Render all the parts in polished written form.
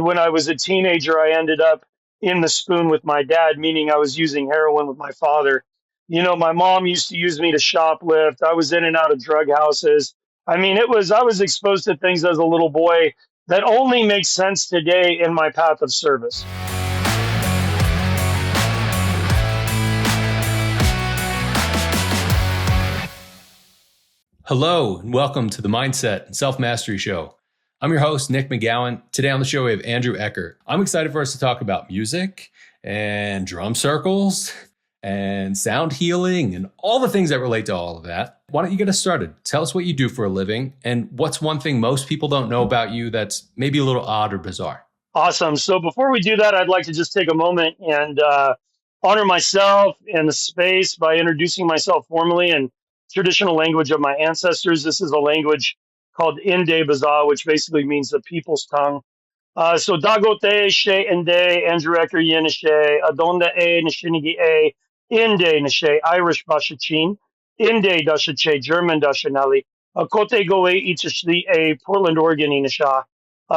When I was a teenager, I ended up in the spoon with my dad, meaning I was using heroin with my father. My mom used to use me to shoplift. I was in and out of drug houses. I was exposed to things as a little boy that only make sense today in my path of service. Hello, and welcome to the Mindset and Self-Mastery Show. I'm your host, Nick McGowan. Today on the show, we have Andrew Ecker. I'm excited for us to talk about music and drum circles and sound healing and all the things that relate to all of that. Why don't you get us started? Tell us what you do for a living and what's one thing most people don't know about you that's maybe a little odd or bizarre. Awesome. So before we do that, I'd like to just take a moment and honor myself and the space by introducing myself formally in traditional language of my ancestors. This is a language called Inde Baza, which basically means the people's tongue. So Dagote She Inde Andrew Ecker Yenishe Adonda E Nishinigi E Inde Nishe Irish Bashachin Inde Dashache German Dashanali Kote Goe Itashli E Portland Oregon Inisha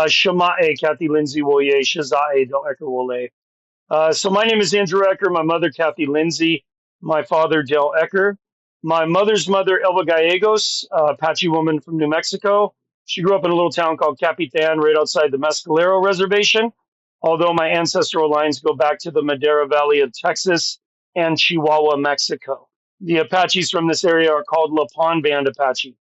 Shema E Kathy Lindsay Woye Shaza E Del Ecker Wole. So my name is Andrew Ecker. My mother Kathy Lindsay. My father Del Ecker. My mother's mother Elva Gallegos, Apache woman from New Mexico. She grew up in a little town called Capitan right outside the Mescalero Reservation, although my ancestral lines go back to the Madera Valley of Texas and Chihuahua, Mexico. The Apaches from this area are called La Pon Band Apache.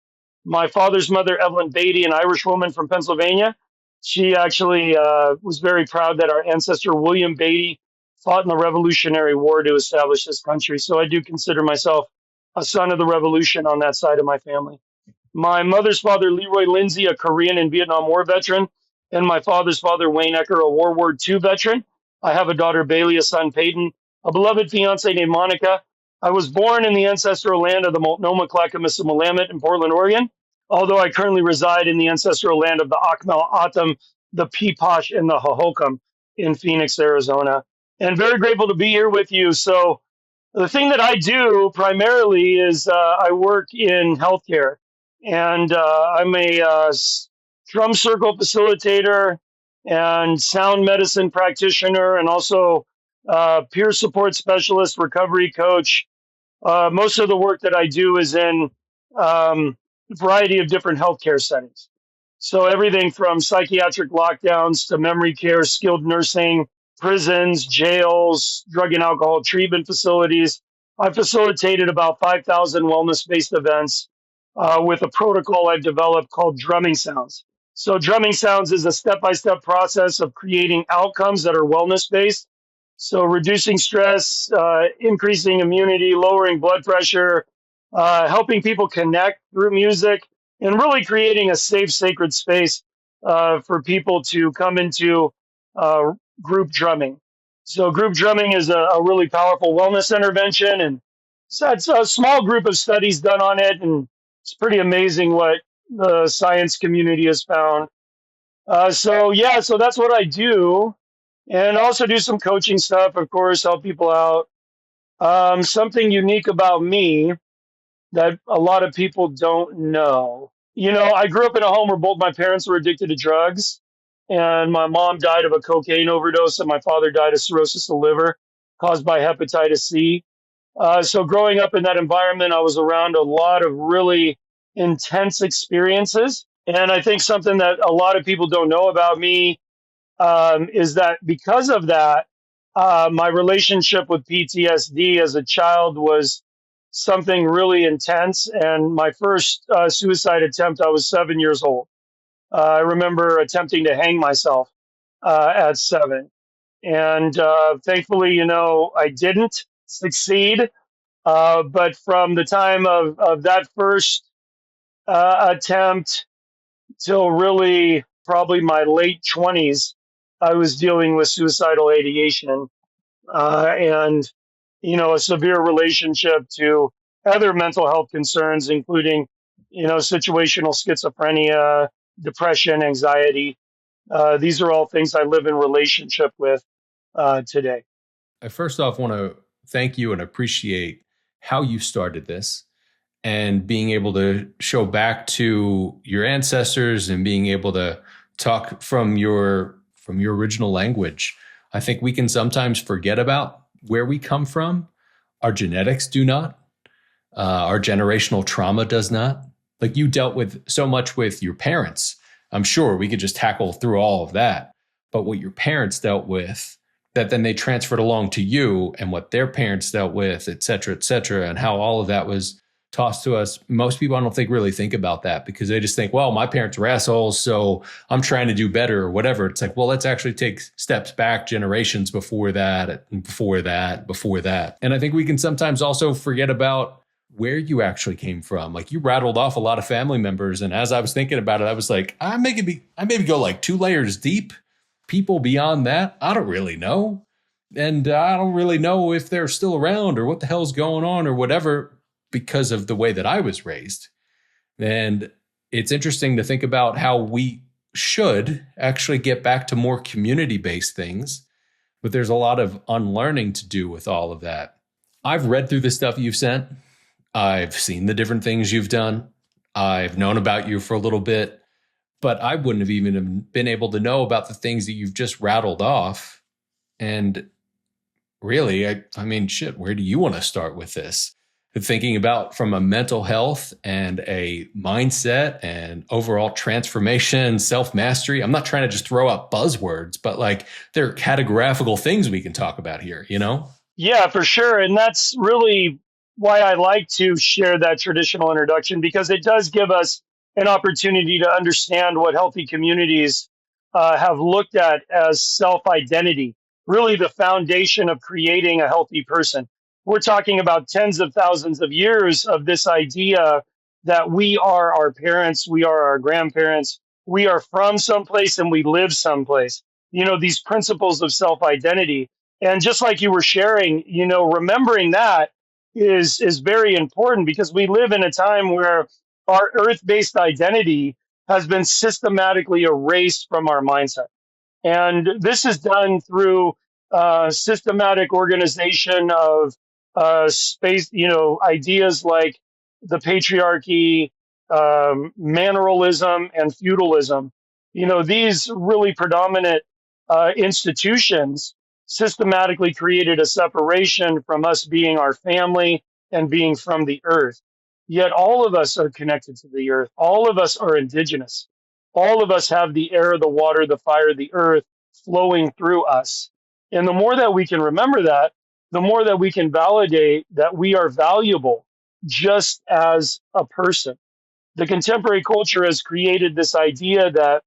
My father's mother, Evelyn Beatty, an Irish woman from Pennsylvania. She actually was very proud that our ancestor, William Beatty, fought in the Revolutionary War to establish this country. So I do consider myself a son of the revolution on that side of my family. My mother's father, Leroy Lindsay, a Korean and Vietnam War veteran, and my father's father, Wayne Ecker, a World War II veteran. I have a daughter, Bailey, a son, Peyton, a beloved fiance named Monica. I was born in the ancestral land of the Multnomah Clackamas and Willamette in Portland, Oregon, although I currently reside in the ancestral land of the Akmel Atam, the Peeposh, and the Hohokam in Phoenix, Arizona. And very grateful to be here with you. So the thing that I do primarily is I work in healthcare, and I'm a drum circle facilitator and sound medicine practitioner, and also peer support specialist, recovery coach. Most of the work that I do is in a variety of different healthcare settings. So everything from psychiatric lockdowns to memory care, skilled nursing, prisons, jails, drug and alcohol treatment facilities. I facilitated about 5,000 wellness-based events with a protocol I've developed called drumming sounds. So drumming sounds is a step-by-step process of creating outcomes that are wellness-based. So reducing stress, increasing immunity, lowering blood pressure, helping people connect through music, and really creating a safe, sacred space for people to come into group drumming. So group drumming is a really powerful wellness intervention, and so it's a small group of studies done on it, and it's pretty amazing what the science community has found. So that's what I do, and also do some coaching stuff, of course, help people out. Something unique about me that a lot of people don't know. I grew up in a home where both my parents were addicted to drugs, and my mom died of a cocaine overdose, and my father died of cirrhosis of liver caused by hepatitis C. So growing up in that environment, I was around a lot of really intense experiences. And I think something that a lot of people don't know about me is that because of that, my relationship with PTSD as a child was something really intense. And my first suicide attempt, I was 7 years old. I remember attempting to hang myself at 7. And thankfully, I didn't succeed. But from the time of that first attempt till really probably my late 20s, I was dealing with suicidal ideation and, a severe relationship to other mental health concerns, including, situational schizophrenia, depression, anxiety. These are all things I live in relationship with today. I first off want to thank you and appreciate how you started this and being able to show back to your ancestors and being able to talk from your from your original language. I think we can sometimes forget about where we come from. Our genetics do not. Our generational trauma does not. Like, you dealt with so much with your parents. I'm sure we could just tackle through all of that. But what your parents dealt with, that then they transferred along to you, and what their parents dealt with, et cetera, and how all of that was tossed to us. Most people, I don't think, really think about that, because they just think, well, my parents were assholes, so I'm trying to do better or whatever. It's like, well, let's actually take steps back generations before that, and before that, before that. And I think we can sometimes also forget about where you actually came from. Like, you rattled off a lot of family members. And as I was thinking about it, I was like, I maybe go like 2 layers deep. People beyond that, I don't really know. And I don't really know if they're still around or what the hell's going on or whatever, because of the way that I was raised. And it's interesting to think about how we should actually get back to more community-based things, but there's a lot of unlearning to do with all of that. I've read through the stuff you've sent. I've seen the different things you've done. I've known about you for a little bit, but I wouldn't have even been able to know about the things that you've just rattled off. And really, I mean, shit, where do you want to start with this? Thinking about from a mental health and a mindset and overall transformation, self-mastery. I'm not trying to just throw out buzzwords, but like, there are categorical things we can talk about here, you know? Yeah, for sure. And that's really why I like to share that traditional introduction, because it does give us an opportunity to understand what healthy communities have looked at as self-identity, really the foundation of creating a healthy person. We're talking about tens of thousands of years of this idea that we are our parents, we are our grandparents, we are from someplace and we live someplace. You know, these principles of self-identity. And just like you were sharing, you know, remembering that is very important, because we live in a time where our earth-based identity has been systematically erased from our mindset. And this is done through systematic organization of space, you know, ideas like the patriarchy, manneralism, and feudalism. You know, these really predominant institutions systematically created a separation from us being our family and being from the earth. Yet all of us are connected to the earth. All of us are indigenous. All of us have the air, the water, the fire, the earth flowing through us. And the more that we can remember that, the more that we can validate that we are valuable just as a person. The contemporary culture has created this idea that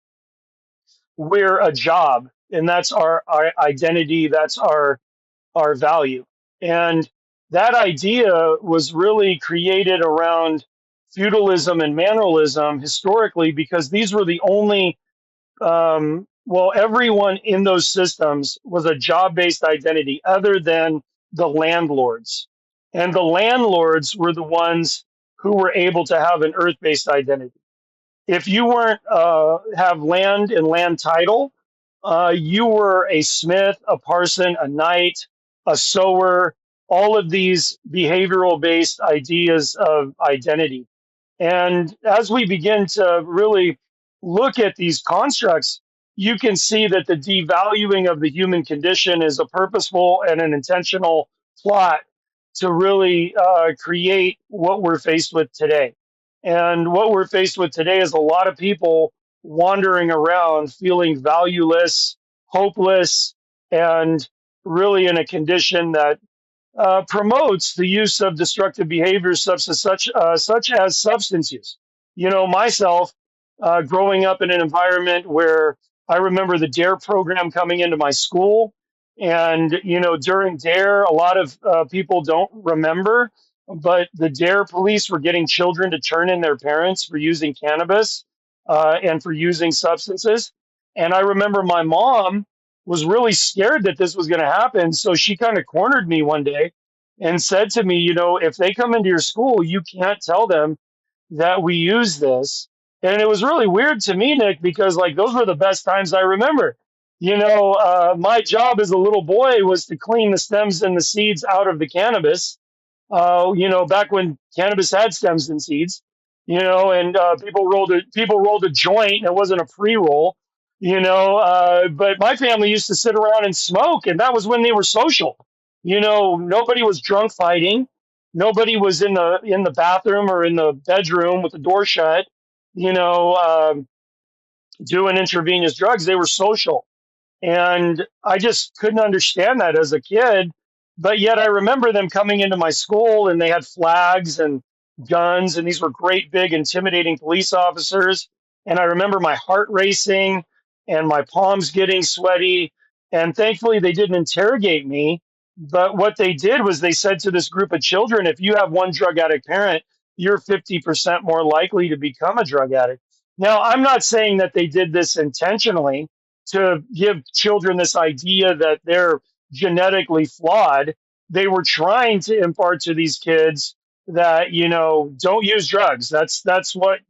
we're a job, and that's our identity, that's our value. And that idea was really created around feudalism and manneralism historically, because these were the only, well, everyone in those systems was a job based identity other than the landlords. And the landlords were the ones who were able to have an earth based identity. If you weren't have land and land title, you were a smith, a parson, a knight, a sower, all of these behavioral based ideas of identity. And as we begin to really look at these constructs, you can see that the devaluing of the human condition is a purposeful and an intentional plot to really create what we're faced with today. And what we're faced with today is a lot of people wandering around feeling valueless, hopeless, and really in a condition that promotes the use of destructive behaviors such as substance use. You know, myself, growing up in an environment where I remember the DARE program coming into my school. And, you know, during DARE, a lot of people don't remember, but the DARE police were getting children to turn in their parents for using cannabis and for using substances. And I remember my mom was really scared that this was going to happen. So she kind of cornered me one day and said to me, you know, if they come into your school, you can't tell them that we use this. And it was really weird to me, Nick, because like those were the best times I remember. You know, my job as a little boy was to clean the stems and the seeds out of the cannabis. You know, back when cannabis had stems and seeds, you know, and people rolled a joint, and it wasn't a pre-roll. But my family used to sit around and smoke, and that was when they were social. Nobody was drunk fighting. Nobody was in the bathroom or in the bedroom with the door shut, you know, doing intravenous drugs. They were social. And I just couldn't understand that as a kid. But yet I remember them coming into my school and they had flags and guns, and these were great, big, intimidating police officers. And I remember my heart racing and my palms getting sweaty. And thankfully, they didn't interrogate me. But what they did was they said to this group of children, if you have one drug addict parent, you're 50% more likely to become a drug addict. Now, I'm not saying that they did this intentionally to give children this idea that they're genetically flawed. They were trying to impart to these kids that, don't use drugs. That's what,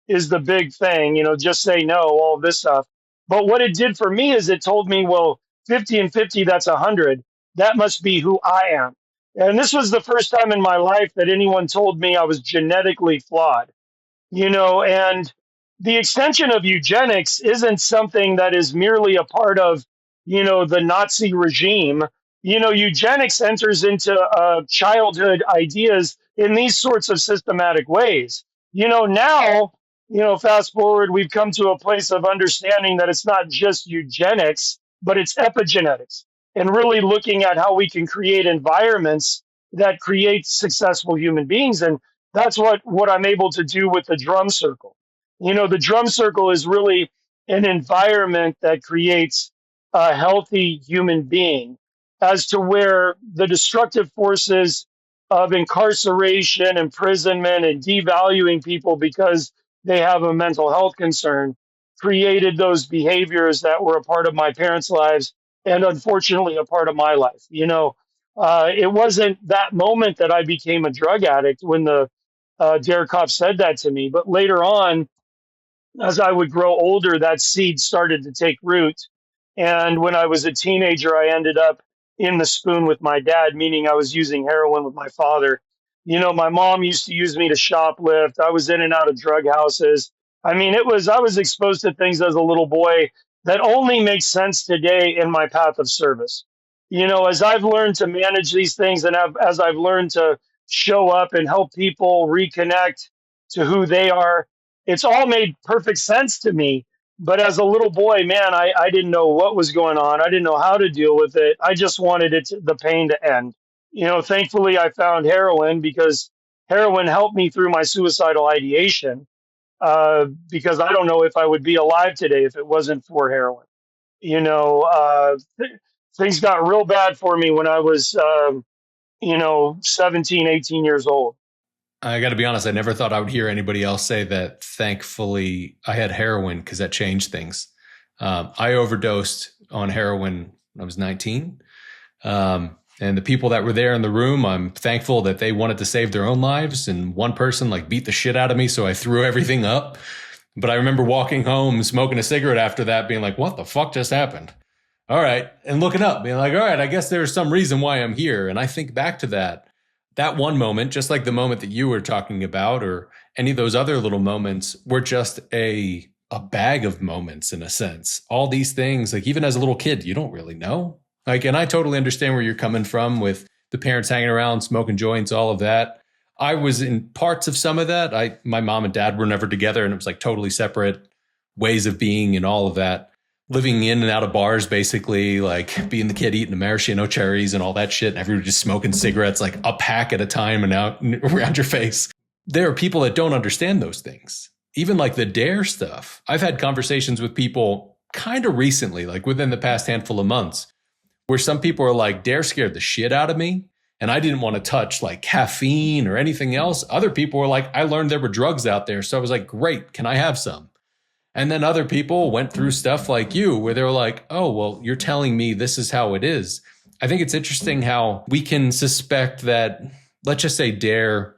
is the big thing, just say no, all this stuff. But what it did for me is it told me, well, 50 and 50, that's 100. That must be who I am. And this was the first time in my life that anyone told me I was genetically flawed, and the extension of eugenics isn't something that is merely a part of, the Nazi regime. Eugenics enters into childhood ideas in these sorts of systematic ways. Now, fast forward, we've come to a place of understanding that it's not just eugenics, but it's epigenetics, and really looking at how we can create environments that create successful human beings. And that's what I'm able to do with the drum circle. The drum circle is really an environment that creates a healthy human being, as to where the destructive forces of incarceration, imprisonment, and devaluing people because they have a mental health concern created those behaviors that were a part of my parents' lives and unfortunately a part of my life. It wasn't that moment that I became a drug addict when the Derek Kopp said that to me. But later on, as I would grow older, that seed started to take root. And when I was a teenager, I ended up in the spoon with my dad, meaning I was using heroin with my father. My mom used to use me to shoplift. I was in and out of drug houses. I mean, I was exposed to things as a little boy that only make sense today in my path of service. As I've learned to manage these things and as I've learned to show up and help people reconnect to who they are, it's all made perfect sense to me. But as a little boy, man, I didn't know what was going on. I didn't know how to deal with it. I just wanted the pain to end. Thankfully, I found heroin because heroin helped me through my suicidal ideation. Because I don't know if I would be alive today if it wasn't for heroin. Things got real bad for me when I was, 17, 18 years old. I got to be honest, I never thought I would hear anybody else say that thankfully I had heroin because that changed things. I overdosed on heroin when I was 19. And the people that were there in the room, I'm thankful that they wanted to save their own lives. And one person beat the shit out of me, so I threw everything up. But I remember walking home, smoking a cigarette after that, being like, what the fuck just happened? All right. And looking up, being like, all right, I guess there's some reason why I'm here. And I think back to that one moment, just like the moment that you were talking about, or any of those other little moments, were just a bag of moments in a sense. All these things, even as a little kid, you don't really know. And I totally understand where you're coming from with the parents hanging around, smoking joints, all of that. I was in parts of some of that. My mom and dad were never together, and it was totally separate ways of being and all of that. Living in and out of bars, basically, being the kid eating the maraschino cherries and all that shit, and everybody just smoking cigarettes, a pack at a time and out around your face. There are people that don't understand those things. Even the dare stuff. I've had conversations with people kind of recently, within the past handful of months, where some people are dare scared the shit out of me. And I didn't want to touch caffeine or anything else. Other people were I learned there were drugs out there. So I was great, can I have some? And then other people went through stuff like you, where they were oh, well, you're telling me this is how it is. I think it's interesting how we can suspect that, let's just say Dare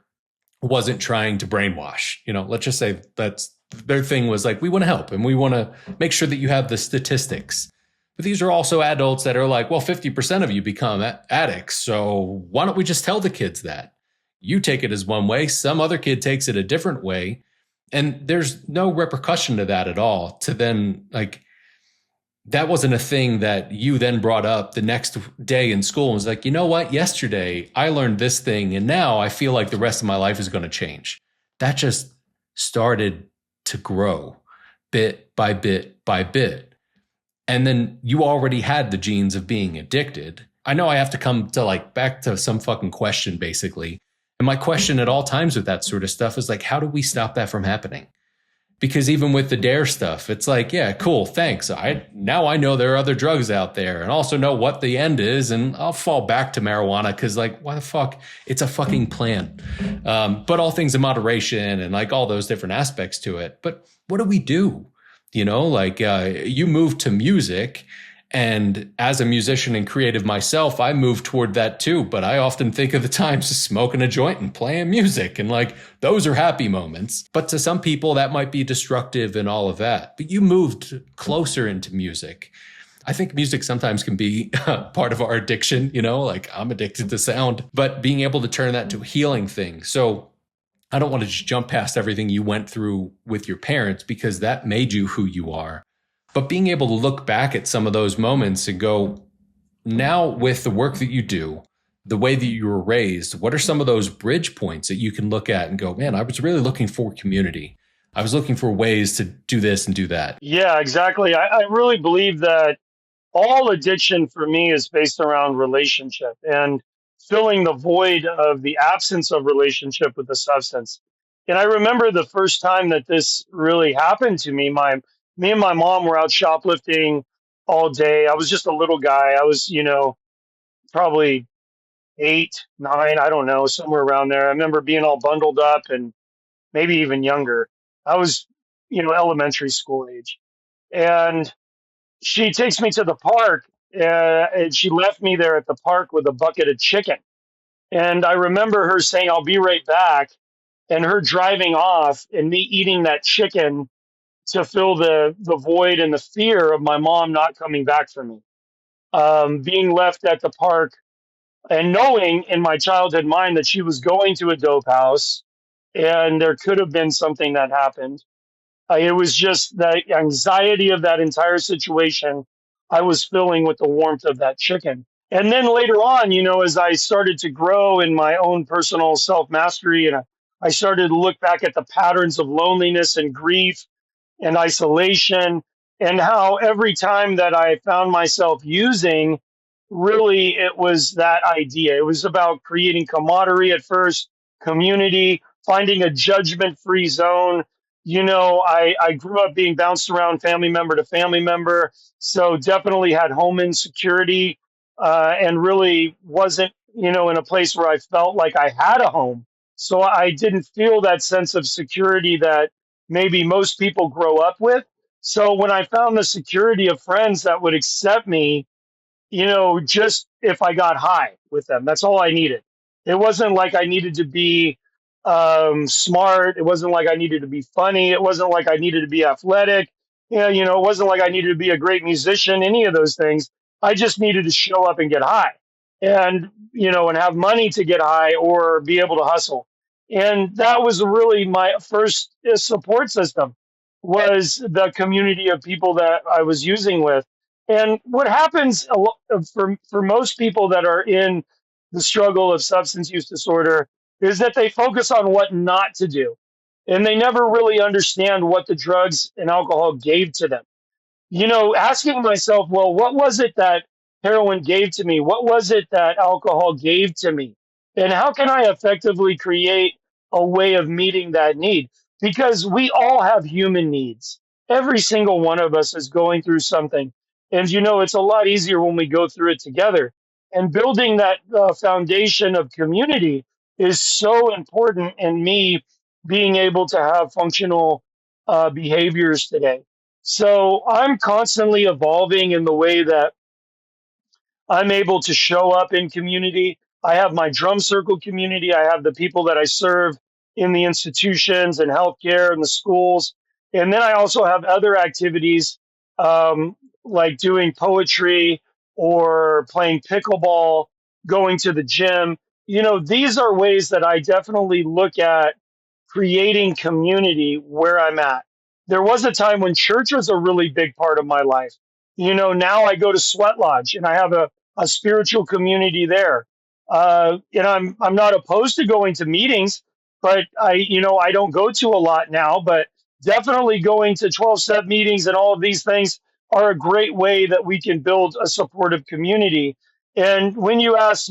wasn't trying to brainwash. Let's just say that's their thing was we want to help and we want to make sure that you have the statistics. But these are also adults that are well, 50% of you become addicts. So why don't we just tell the kids that? You take it as one way, some other kid takes it a different way. And there's no repercussion to that at all. To then that wasn't a thing that you then brought up the next day in school and was like, you know what? Yesterday I learned this thing and now I feel like the rest of my life is going to change. That just started to grow bit by bit by bit. And then you already had the genes of being addicted. I know I have to come to like back to some fucking question basically. And my question at all times with that sort of stuff is like, how do we stop that from happening? Because even with the dare stuff, it's like, yeah, cool, thanks. Now I know there are other drugs out there and also know what the end is, and I'll fall back to marijuana because, like, why the fuck? It's a fucking plant. But all things in moderation and like all those different aspects to it. But what do we do? You know, like you moved to music. And as a musician and creative myself, I move toward that too. But I often think of the times of smoking a joint and playing music. And like, those are happy moments. But to some people, that might be destructive and all of that. But you moved closer into music. I think music sometimes can be part of our addiction, you know, like I'm addicted to sound, but being able to turn that to a healing thing. So I don't want to just jump past everything you went through with your parents because that made you who you are. But being able to look back at some of those moments and go, now with the work that you do, the way that you were raised, what are some of those bridge points that you can look at and go, man, I was really looking for community. I was looking for ways to do this and do that. Yeah, exactly. I really believe that all addiction for me is based around relationship and filling the void of the absence of relationship with the substance. And I remember the first time that this really happened to me. Me and my mom were out shoplifting all day. I was just a little guy. I was, probably 8, 9, I don't know, somewhere around there. I remember being all bundled up and maybe even younger. I was, elementary school age. And she takes me to the park, and she left me there at the park with a bucket of chicken. And I remember her saying, "I'll be right back," and her driving off and me eating that chicken to fill the void and the fear of my mom not coming back for me. Being left at the park and knowing in my childhood mind that she was going to a dope house and there could have been something that happened. It was just the anxiety of that entire situation I was filling with the warmth of that chicken. And then later on, as I started to grow in my own personal self mastery, and I started to look back at the patterns of loneliness and grief and isolation, and how every time that I found myself using, really it was that idea. It was about creating camaraderie at first, community, finding a judgment free zone. I grew up being bounced around family member to family member, so definitely had home insecurity, and really wasn't, in a place where I felt like I had a home. So I didn't feel that sense of security that maybe most people grow up with. So when I found the security of friends that would accept me, just if I got high with them, that's all I needed. It wasn't like I needed to be smart. It wasn't like I needed to be funny. It wasn't like I needed to be athletic. It wasn't like I needed to be a great musician, any of those things. I just needed to show up and get high and have money to get high or be able to hustle. And that was really my first support system, was the community of people that I was using with. And what happens for most people that are in the struggle of substance use disorder is that they focus on what not to do. And they never really understand what the drugs and alcohol gave to them. Asking myself, well, what was it that heroin gave to me? What was it that alcohol gave to me? And how can I effectively create a way of meeting that need? Because we all have human needs. Every single one of us is going through something. And, it's a lot easier when we go through it together. And building that foundation of community is so important in me being able to have functional behaviors today. So I'm constantly evolving in the way that I'm able to show up in community. I have my drum circle community. I have the people that I serve in the institutions and healthcare and the schools. And then I also have other activities, like doing poetry or playing pickleball, going to the gym. These are ways that I definitely look at creating community where I'm at. There was a time when church was a really big part of my life. Now I go to Sweat Lodge and I have a spiritual community there. And I'm not opposed to going to meetings, but I don't go to a lot now, but definitely going to 12-step meetings and all of these things are a great way that we can build a supportive community. And when you ask,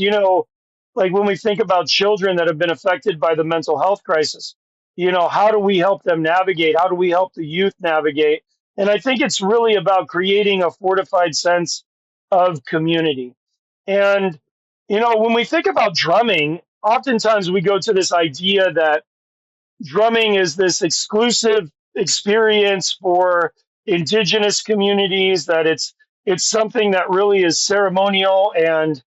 like when we think about children that have been affected by the mental health crisis, how do we help them navigate? How do we help the youth navigate? And I think it's really about creating a fortified sense of community. And, when we think about drumming, oftentimes we go to this idea that drumming is this exclusive experience for indigenous communities, that it's something that really is ceremonial and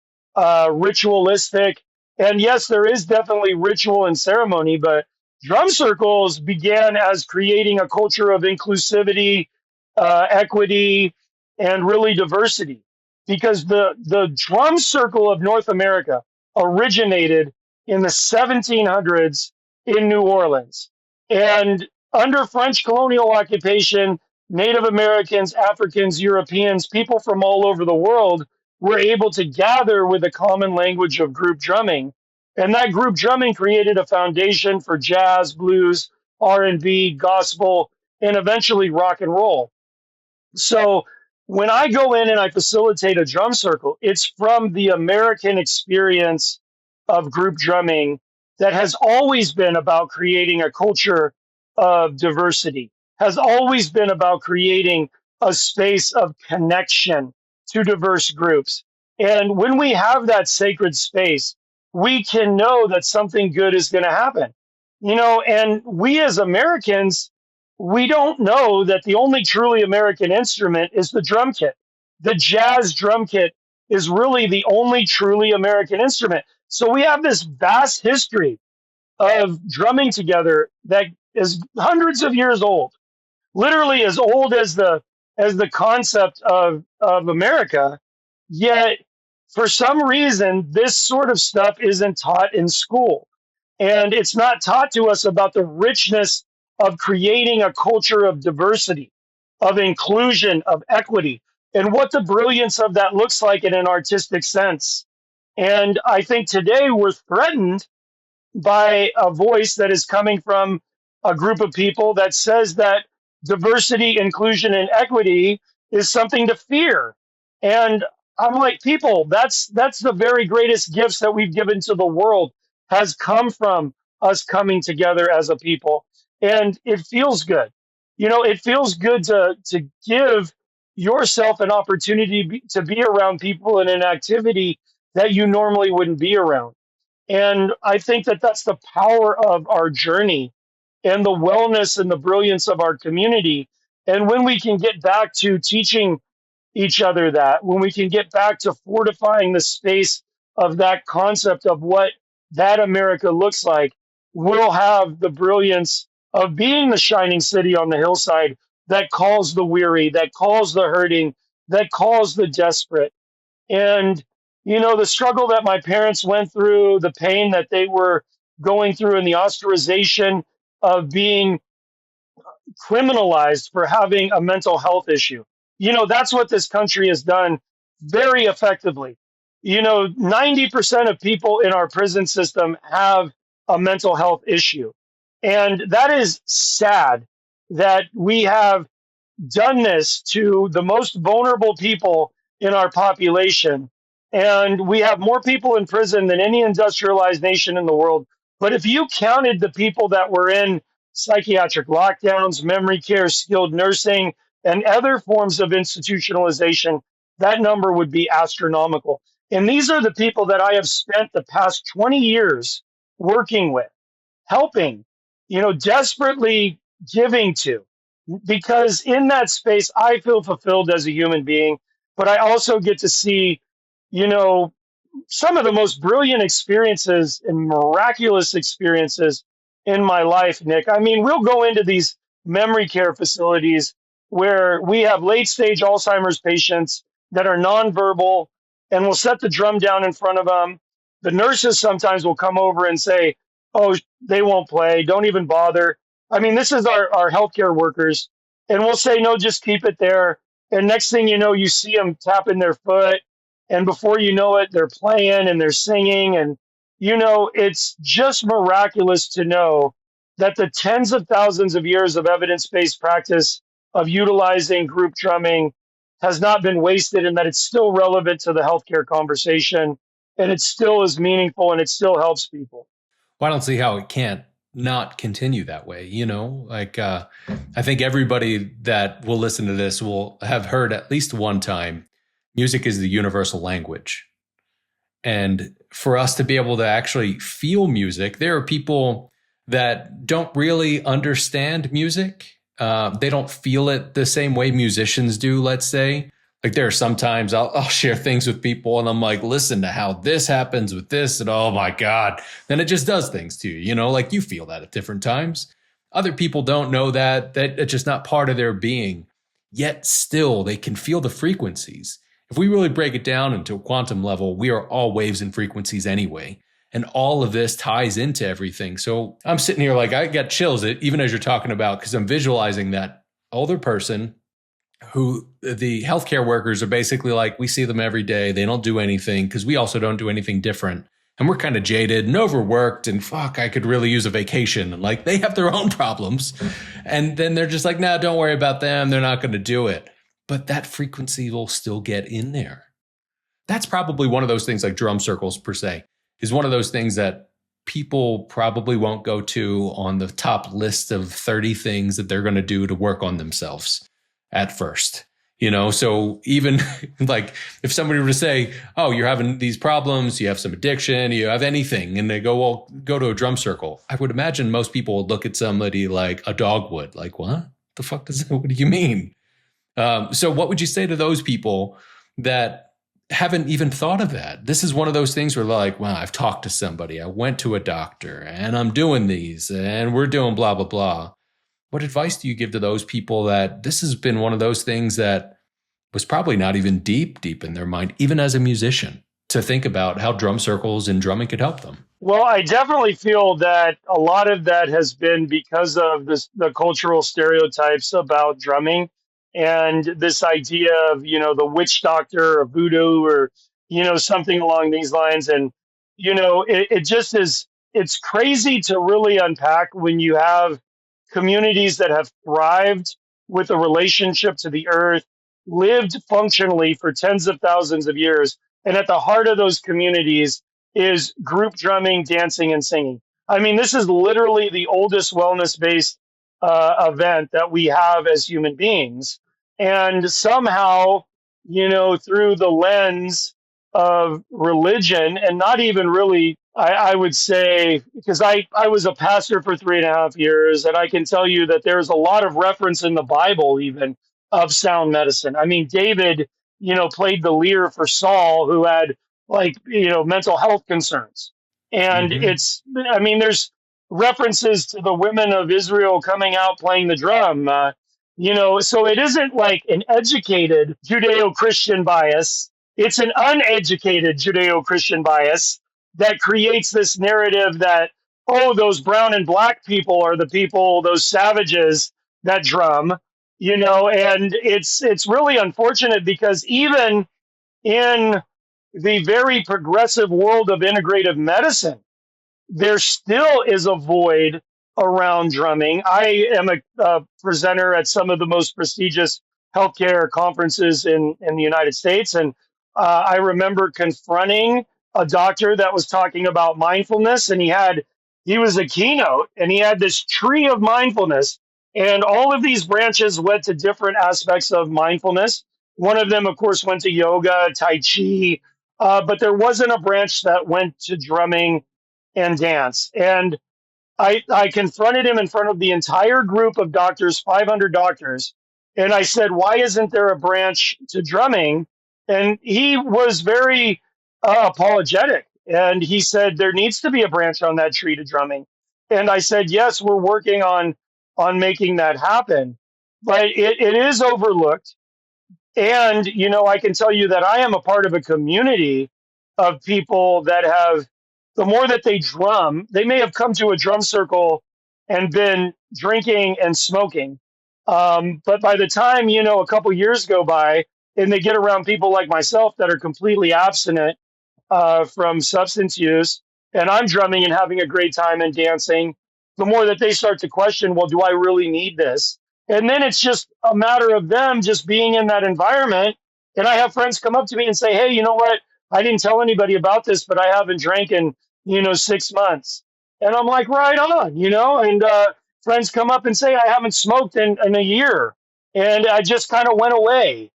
ritualistic. And yes, there is definitely ritual and ceremony, but drum circles began as creating a culture of inclusivity, equity, and really diversity, because the drum circle of North America originated in the 1700s in New Orleans. And under French colonial occupation, Native Americans, Africans, Europeans, people from all over the world were able to gather with a common language of group drumming. And that group drumming created a foundation for jazz, blues, R&B, gospel, and eventually rock and roll. So when I go in and I facilitate a drum circle, it's from the American experience of group drumming that has always been about creating a culture of diversity, has always been about creating a space of connection to diverse groups. And when we have that sacred space, we can know that something good is going to happen. And we as Americans, we don't know that the only truly American instrument is the drum kit. The jazz drum kit is really the only truly American instrument. So we have this vast history of drumming together that is hundreds of years old, literally as old as the concept of America. Yet, for some reason, this sort of stuff isn't taught in school. And it's not taught to us about the richness of creating a culture of diversity, of inclusion, of equity, and what the brilliance of that looks like in an artistic sense. And I think today we're threatened by a voice that is coming from a group of people that says that diversity, inclusion, and equity is something to fear. And I'm like, people, that's the very greatest gifts that we've given to the world has come from us coming together as a people. And it feels good. It feels good to give yourself an opportunity to be around people in an activity that you normally wouldn't be around. And I think that that's the power of our journey and the wellness and the brilliance of our community. And when we can get back to teaching each other that, when we can get back to fortifying the space of that concept of what that America looks like, we'll have the brilliance of being the shining city on the hillside that calls the weary, that calls the hurting, that calls the desperate. And, the struggle that my parents went through, the pain that they were going through, and the ostracization of being criminalized for having a mental health issue. That's what this country has done very effectively. 90% of people in our prison system have a mental health issue. And that is sad that we have done this to the most vulnerable people in our population. And we have more people in prison than any industrialized nation in the world. But if you counted the people that were in psychiatric lockdowns, memory care, skilled nursing, and other forms of institutionalization, that number would be astronomical. And these are the people that I have spent the past 20 years working with, helping, desperately giving to, because in that space, I feel fulfilled as a human being, but I also get to see, you know, some of the most brilliant experiences and miraculous experiences in my life, Nick. I mean, we'll go into these memory care facilities where we have late stage Alzheimer's patients that are nonverbal, and we'll set the drum down in front of them. The nurses sometimes will come over and say, "Oh, they won't play. Don't even bother." I mean, this is our healthcare workers. And we'll say, "No, just keep it there." And next thing you know, you see them tapping their foot. And before you know it, they're playing and they're singing. And, it's just miraculous to know that the tens of thousands of years of evidence based practice of utilizing group drumming has not been wasted and that it's still relevant to the healthcare conversation and it still is meaningful and it still helps people. Well, I don't see how it can't not continue that way. I think everybody that will listen to this will have heard at least one time music is the universal language. And for us to be able to actually feel music, there are people that don't really understand music. They don't feel it the same way musicians do, let's say. Like there are sometimes I'll share things with people and I'm like, listen to how this happens with this. And oh my God, then it just does things to you, like you feel that at different times. Other people don't know that it's just not part of their being, yet still they can feel the frequencies. If we really break it down into a quantum level, we are all waves and frequencies anyway. And all of this ties into everything. So I'm sitting here like I got chills even as you're talking about, because I'm visualizing that older person who the healthcare workers are basically like, we see them every day. They don't do anything because we also don't do anything different. And we're kind of jaded and overworked and fuck, I could really use a vacation. And like they have their own problems. And then they're just like, nah, don't worry about them. They're not going to do it. But that frequency will still get in there. That's probably one of those things like drum circles per se is one of those things that people probably won't go to on the top list of 30 things that they're going to do to work on themselves at first. So even like if somebody were to say, oh, you're having these problems, you have some addiction, you have anything, and they go, well, go to a drum circle. I would imagine most people would look at somebody like a dog would, like, what the fuck what do you mean? So what would you say to those people that haven't even thought of that? This is one of those things where like, well, I've talked to somebody, I went to a doctor and I'm doing these and we're doing blah, blah, blah. What advice do you give to those people that this has been one of those things that was probably not even deep in their mind, even as a musician, to think about how drum circles and drumming could help them? Well, I definitely feel that a lot of that has been because of the cultural stereotypes about drumming and this idea of, the witch doctor or voodoo or, something along these lines. And, it just is, it's crazy to really unpack when you have communities that have thrived with a relationship to the earth, lived functionally for tens of thousands of years. And at the heart of those communities is group drumming, dancing, and singing. I mean, this is literally the oldest wellness based event that we have as human beings. And somehow, through the lens of religion, and not even really, I would say, because I was a pastor for 3.5 years, and I can tell you that there's a lot of reference in the Bible, even of sound medicine. I mean, David, played the lyre for Saul, who had like mental health concerns, and Mm-hmm. there's references to the women of Israel coming out playing the drum. So it isn't like an educated Judeo-Christian bias. It's an uneducated Judeo-Christian bias that creates this narrative that, oh, those brown and black people are the people, those savages that drum, and it's really unfortunate because even in the very progressive world of integrative medicine, there still is a void around drumming. I am a presenter at some of the most prestigious healthcare conferences in the United States. And I remember confronting a doctor that was talking about mindfulness, and he was a keynote, and he had this tree of mindfulness. And all of these branches went to different aspects of mindfulness. One of them, of course, went to yoga, Tai Chi, but there wasn't a branch that went to drumming and dance. And I confronted him in front of the entire group of doctors, 500 doctors. And I said, why isn't there a branch to drumming? And he was very apologetic. And he said, there needs to be a branch on that tree to drumming. And I said, yes, we're working on making that happen. But it is overlooked. And, I can tell you that I am a part of a community of people that have, the more that they drum, they may have come to a drum circle and been drinking and smoking. But by the time, a couple years go by and they get around people like myself that are completely abstinent from substance use, and I'm drumming and having a great time and dancing, the more that they start to question, well, do I really need this? And then it's just a matter of them just being in that environment. And I have friends come up to me and say, hey, you know what? I didn't tell anybody about this, but I haven't drank in, 6 months. And I'm like, right on, and friends come up and say, I haven't smoked in a year. And I just kind of went away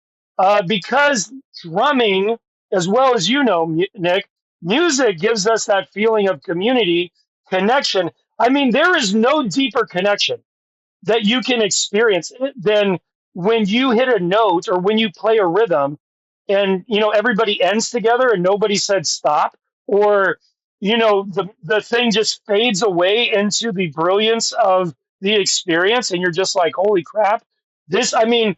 because drumming, as well as Nick, music gives us that feeling of community connection. I mean, there is no deeper connection that you can experience than when you hit a note or when you play a rhythm and everybody ends together and nobody said stop, or the thing just fades away into the brilliance of the experience and you're just like, holy crap. This, I mean,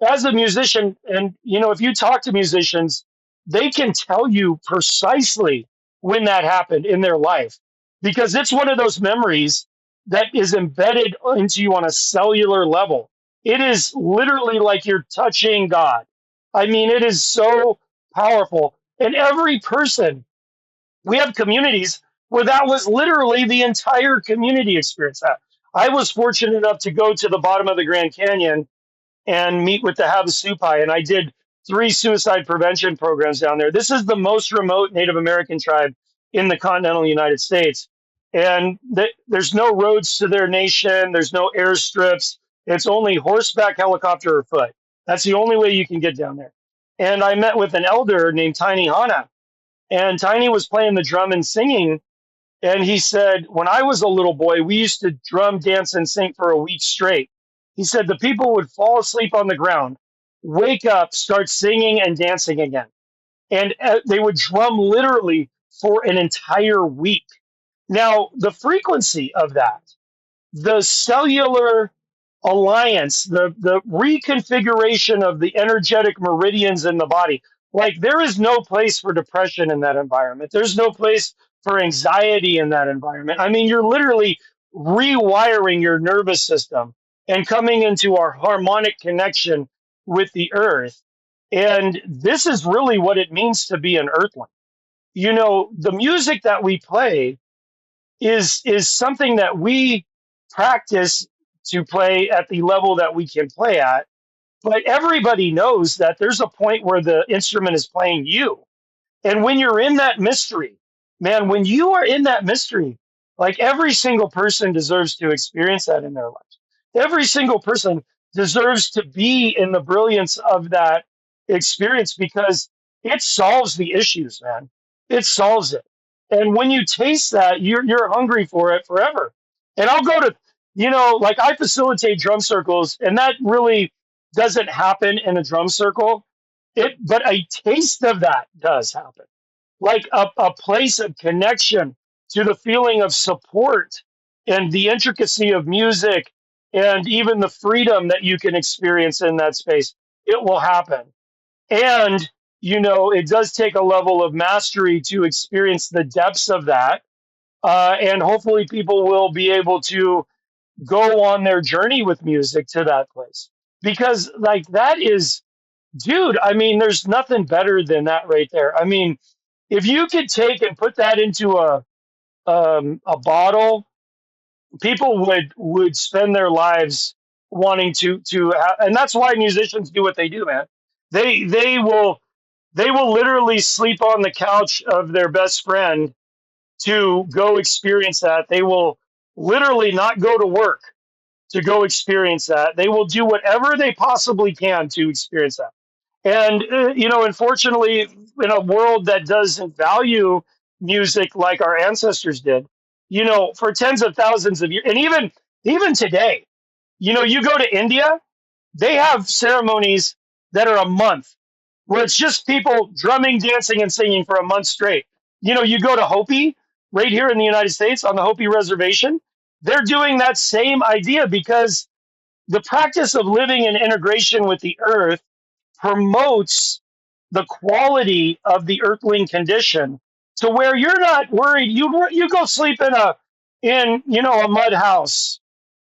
as a musician, and if you talk to musicians, they can tell you precisely when that happened in their life because it's one of those memories that is embedded into you on a cellular level. It is literally like you're touching God. I mean, it is so powerful. And every person, we have communities where that was literally the entire community experience. That I was fortunate enough to go to the bottom of the Grand Canyon and meet with the Havasupai, and I did 3 suicide prevention programs down there. This is the most remote Native American tribe in the continental United States, and there's no roads to their nation. There's no airstrips. It's only horseback, helicopter, or foot. That's the only way you can get down there. And I met with an elder named Tiny Hana, and Tiny was playing the drum and singing. And he said, when I was a little boy, we used to drum, dance, and sing for a week straight. He said the people would fall asleep on the ground, wake up, start singing and dancing again. And they would drum literally for an entire week. Now, the frequency of that, the cellular alliance, the reconfiguration of the energetic meridians in the body. Like there is no place for depression in that environment. There's no place for anxiety in that environment. I mean, you're literally rewiring your nervous system and coming into our harmonic connection with the earth. And this is really what it means to be an earthling. The music that we play is something that we practice to play at the level that we can play at. But everybody knows that there's a point where the instrument is playing you. And when you're in that mystery, man, when you are in that mystery, like every single person deserves to experience that in their lives. Every single person deserves to be in the brilliance of that experience because it solves the issues, man. It solves it. And when you taste that, you're hungry for it forever. And I'll go to, like I facilitate drum circles, and that really doesn't happen in a drum circle. But a taste of that does happen, like a place of connection to the feeling of support and the intricacy of music and even the freedom that you can experience in that space. It will happen. And, it does take a level of mastery to experience the depths of that. And hopefully people will be able to go on their journey with music to that place. Because, like, that is, dude, I mean, there's nothing better than that right there. I mean, if you could take and put that into a bottle, people would spend their lives wanting and that's why musicians do what they do, man. They will literally sleep on the couch of their best friend to go experience that. They will literally not go to work to go experience that. They will do whatever they possibly can to experience that. And, unfortunately, in a world that doesn't value music like our ancestors did, for tens of thousands of years, and even today, you go to India, they have ceremonies that are a month where it's just people drumming, dancing, and singing for a month straight. You go to Hopi right here in the United States on the Hopi reservation, they're doing that same idea because the practice of living in integration with the earth promotes the quality of the earthling condition to where you're not worried. You go sleep in a mud house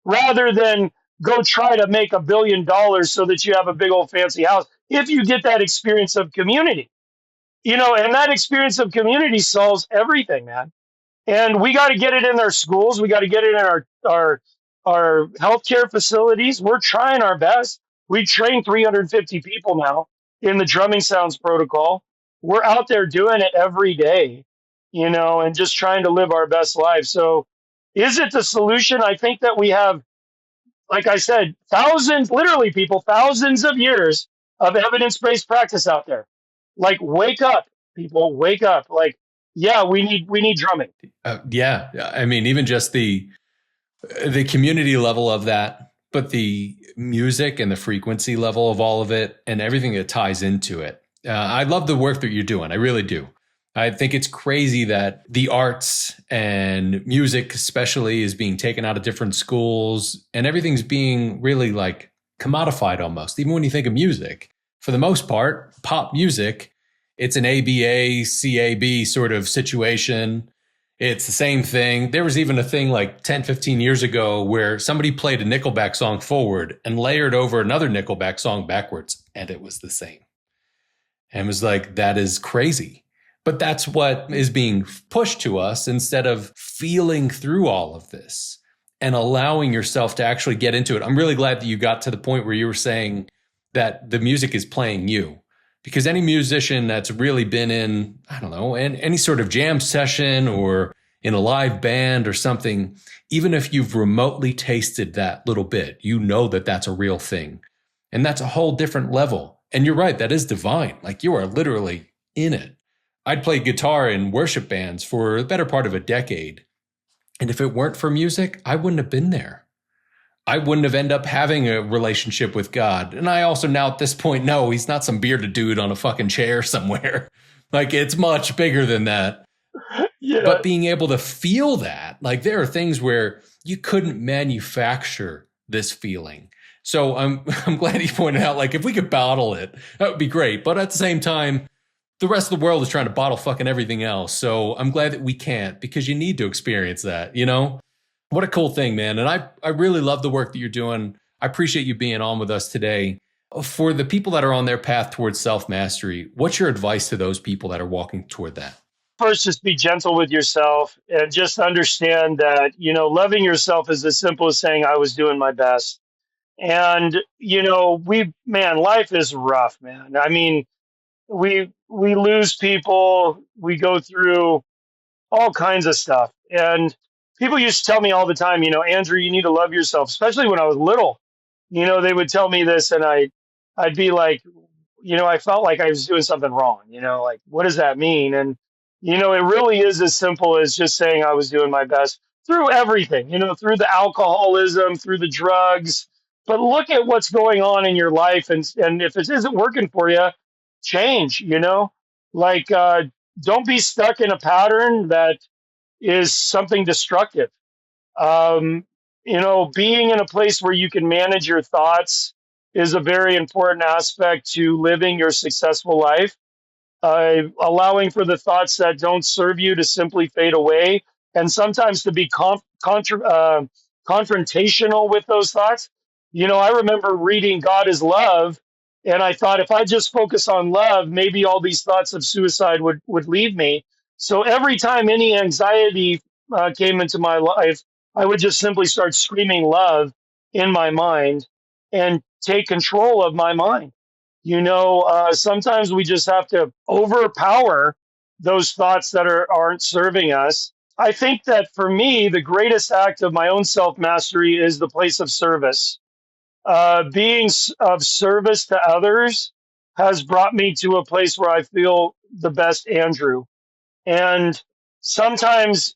rather than go try to make $1 billion so that you have a big old fancy house if you get that experience of community. And that experience of community solves everything, man. And we got to get it in our schools. We got to get it in our healthcare facilities. We're trying our best. We train 350 people now in the drumming sounds protocol. We're out there doing it every day, and just trying to live our best life. So, is it the solution? I think that we have, like I said, thousands, literally people, thousands of years of evidence-based practice out there. Like, wake up, people, wake up. Like, yeah, we need drumming. Yeah, I mean, even just the community level of that, but the music and the frequency level of all of it and everything that ties into it. I love the work that you're doing. I really do. I think it's crazy that the arts and music especially is being taken out of different schools and everything's being really like commodified almost. Even when you think of music, for the most part, pop music, it's an ABA, CAB sort of situation. It's the same thing. There was even a thing like 10, 15 years ago where somebody played a Nickelback song forward and layered over another Nickelback song backwards, and it was the same. And it was like, that is crazy. But that's what is being pushed to us instead of feeling through all of this and allowing yourself to actually get into it. I'm really glad that you got to the point where you were saying that the music is playing you. Because any musician that's really been in, I don't know, any sort of jam session or in a live band or something, even if you've remotely tasted that little bit, you know that that's a real thing. And that's a whole different level. And you're right, that is divine. Like you are literally in it. I'd played guitar in worship bands for the better part of a decade. And if it weren't for music, I wouldn't have been there. I wouldn't have ended up having a relationship with God. And I also now at this point know he's not some bearded dude on a fucking chair somewhere. Like it's much bigger than that. Yeah. But being able to feel that, like there are things where you couldn't manufacture this feeling. So I'm glad you pointed out, like if we could bottle it, that would be great. But at the same time, the rest of the world is trying to bottle fucking everything else. So I'm glad that we can't because you need to experience that, What a cool thing, man. And I really love the work that you're doing. I appreciate you being on with us today. For the people that are on their path towards self-mastery, what's your advice to those people that are walking toward that? First, just be gentle with yourself and just understand that, loving yourself is as simple as saying, I was doing my best. And, life is rough, man. I mean, we lose people, we go through all kinds of stuff. And people used to tell me all the time, Andrew, you need to love yourself, especially when I was little. They would tell me this and I'd be like, I felt like I was doing something wrong, like, what does that mean? And, it really is as simple as just saying I was doing my best through everything, through the alcoholism, through the drugs. But look at what's going on in your life. And if it isn't working for you, change, like, don't be stuck in a pattern that is something destructive. Um, Being in a place where you can manage your thoughts is a very important aspect to living your successful life. Allowing for the thoughts that don't serve you to simply fade away, and sometimes to be confrontational with those thoughts. I remember reading God is Love, and I thought if I just focus on love, maybe all these thoughts of suicide would leave me. So every time any anxiety came into my life, I would just simply start screaming love in my mind and take control of my mind. Sometimes we just have to overpower those thoughts that aren't serving us. I think that for me, the greatest act of my own self mastery is the place of service. Being of service to others has brought me to a place where I feel the best Andrew. And sometimes,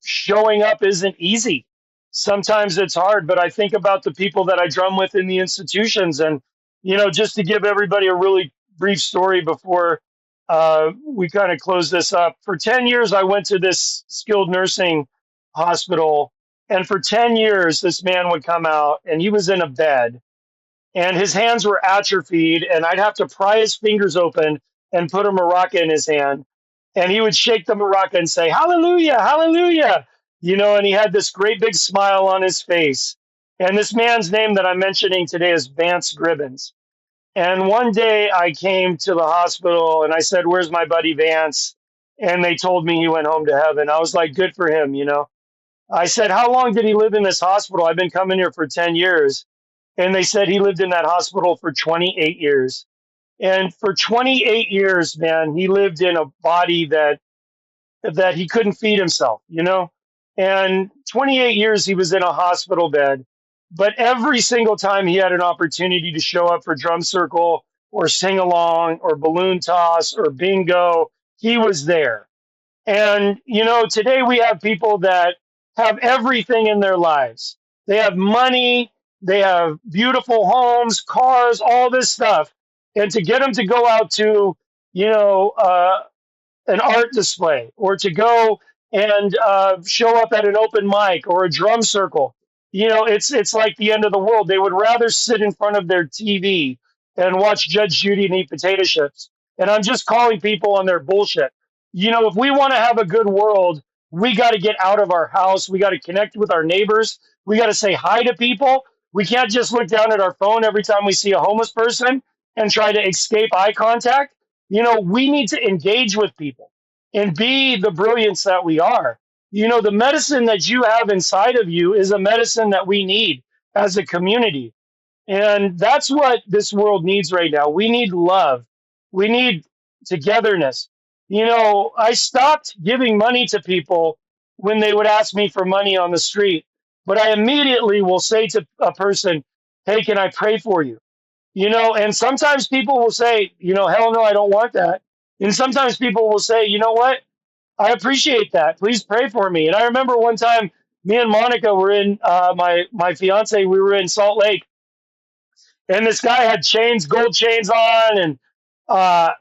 showing up isn't easy. Sometimes it's hard, but I think about the people that I drum with in the institutions. And, just to give everybody a really brief story before we kind of close this up. For 10 years, I went to this skilled nursing hospital. And for 10 years, this man would come out and he was in a bed and his hands were atrophied. And I'd have to pry his fingers open and put a maraca in his hand. And he would shake the maraca and say, hallelujah, hallelujah. And he had this great big smile on his face. And this man's name that I'm mentioning today is Vance Gribbons. And one day I came to the hospital and I said, "Where's my buddy Vance?" And they told me he went home to heaven. I was like, "Good for him," you know. I said, "How long did he live in this hospital?" I've been coming here for 10 years. And they said he lived in that hospital for 28 years. And for 28 years, man, he lived in a body that he couldn't feed himself, you know? And 28 years he was in a hospital bed. But every single time he had an opportunity to show up for drum circle or sing along or balloon toss or bingo, he was there. And, you know, today we have people that have everything in their lives. They have money, they have beautiful homes, cars, all this stuff. And to get them to go out to, you know, an art display or to go and show up at an open mic or a drum circle. You know, it's like the end of the world. They would rather sit in front of their TV and watch Judge Judy and eat potato chips. And I'm just calling people on their bullshit. You know, if we want to have a good world, we got to get out of our house. We got to connect with our neighbors. We got to say hi to people. We can't just look down at our phone every time we see a homeless person and try to escape eye contact. You know, we need to engage with people and be the brilliance that we are. You know, the medicine that you have inside of you is a medicine that we need as a community. And that's what this world needs right now. We need love. We need togetherness. You know, I stopped giving money to people when they would ask me for money on the street, but I immediately will say to a person, "Hey, can I pray for you?" You know, and sometimes people will say, you know, "Hell no, I don't want that." And sometimes people will say, "You know what? I appreciate that. Please pray for me." And I remember one time me and Monica were in my fiance, we were in Salt Lake, and this guy had chains, gold chains on, and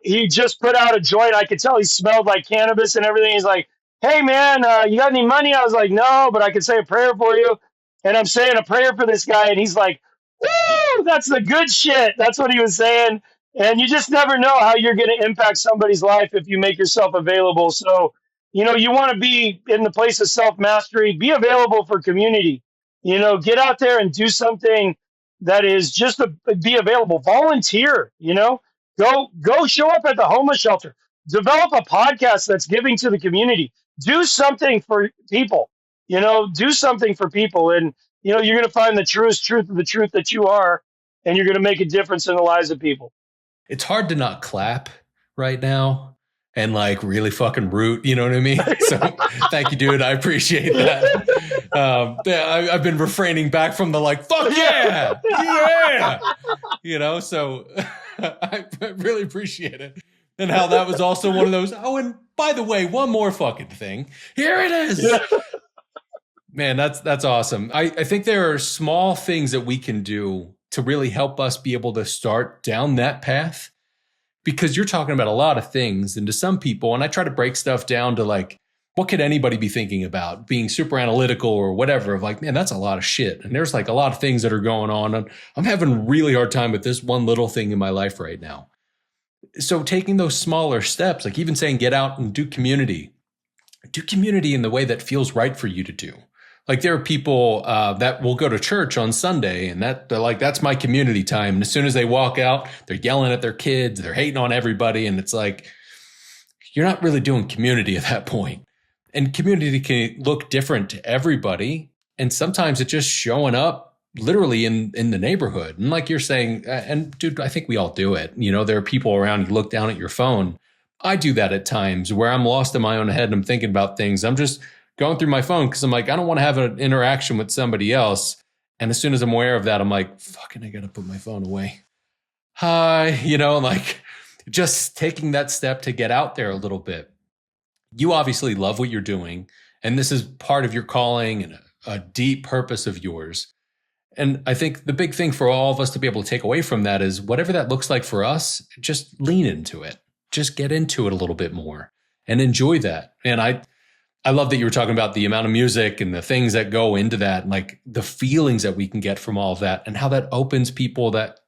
he just put out a joint. I could tell he smelled like cannabis and everything. He's like, "Hey man, you got any money?" I was like, "No, but I can say a prayer for you." And I'm saying a prayer for this guy, and he's like, "Woo, that's the good shit." That's what he was saying. And you just never know how you're going to impact somebody's life if you make yourself available. So, you know, you want to be in the place of self mastery, be available for community. You know, get out there and do something that is just be available. Volunteer, you know, go show up at the homeless shelter. Develop a podcast that's giving to the community. Do something for people. You know, do something for people, and you know you're going to find the truest truth of the truth that you are, and you're going to make a difference in the lives of people. It's hard to not clap right now and like really fucking root, you know what I mean? So thank you, dude. I appreciate that. Yeah, I've been refraining back from the like, fuck yeah, yeah, you know, so I really appreciate it. And how that was also one of those, oh, and by the way, one more fucking thing. Here it is. Yeah. Man, that's awesome. I think there are small things that we can do to really help us be able to start down that path, because you're talking about a lot of things. And to some people, and I try to break stuff down to like, what could anybody be thinking about, being super analytical or whatever, of like, man, that's a lot of shit. And there's like a lot of things that are going on. And I'm having a really hard time with this one little thing in my life right now. So taking those smaller steps, like even saying, get out and do community in the way that feels right for you to do. Like there are people that will go to church on Sunday and that they're like, that's my community time. And as soon as they walk out, they're yelling at their kids, they're hating on everybody. And it's like, you're not really doing community at that point. And community can look different to everybody. And sometimes it's just showing up literally in the neighborhood. And like you're saying, and dude, I think we all do it. You know, there are people around, you look down at your phone. I do that at times where I'm lost in my own head and I'm thinking about things. I'm just going through my phone because I'm like, I don't want to have an interaction with somebody else. And as soon as I'm aware of that, I'm like, fucking, I got to put my phone away. Hi, you know, like just taking that step to get out there a little bit. You obviously love what you're doing. And this is part of your calling and a deep purpose of yours. And I think the big thing for all of us to be able to take away from that is whatever that looks like for us, just lean into it. Just get into it a little bit more and enjoy that. And I love that you were talking about the amount of music and the things that go into that, and like the feelings that we can get from all of that and how that opens people that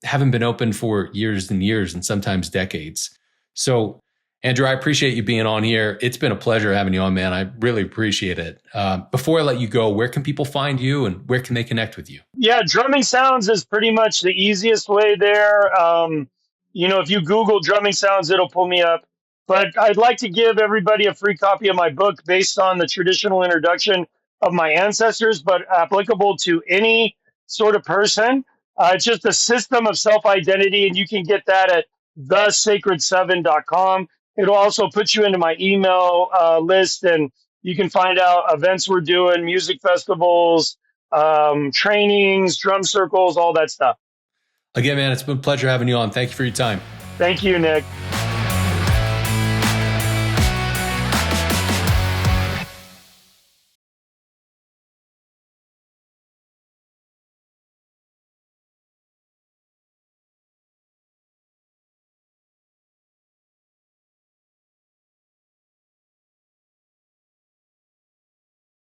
haven't been open for years and years and sometimes decades. So Andrew, I appreciate you being on here. It's been a pleasure having you on, man. I really appreciate it. Before I let you go, where can people find you and where can they connect with you? Yeah, Drumming Sounds is pretty much the easiest way there. If you Google Drumming Sounds, it'll pull me up. But I'd like to give everybody a free copy of my book based on the traditional introduction of my ancestors, but applicable to any sort of person. It's just a system of self identity, and you can get that at thesacred7.com. It'll also put you into my email list, and you can find out events we're doing, music festivals, trainings, drum circles, all that stuff. Again, man, it's been a pleasure having you on. Thank you for your time. Thank you, Nick.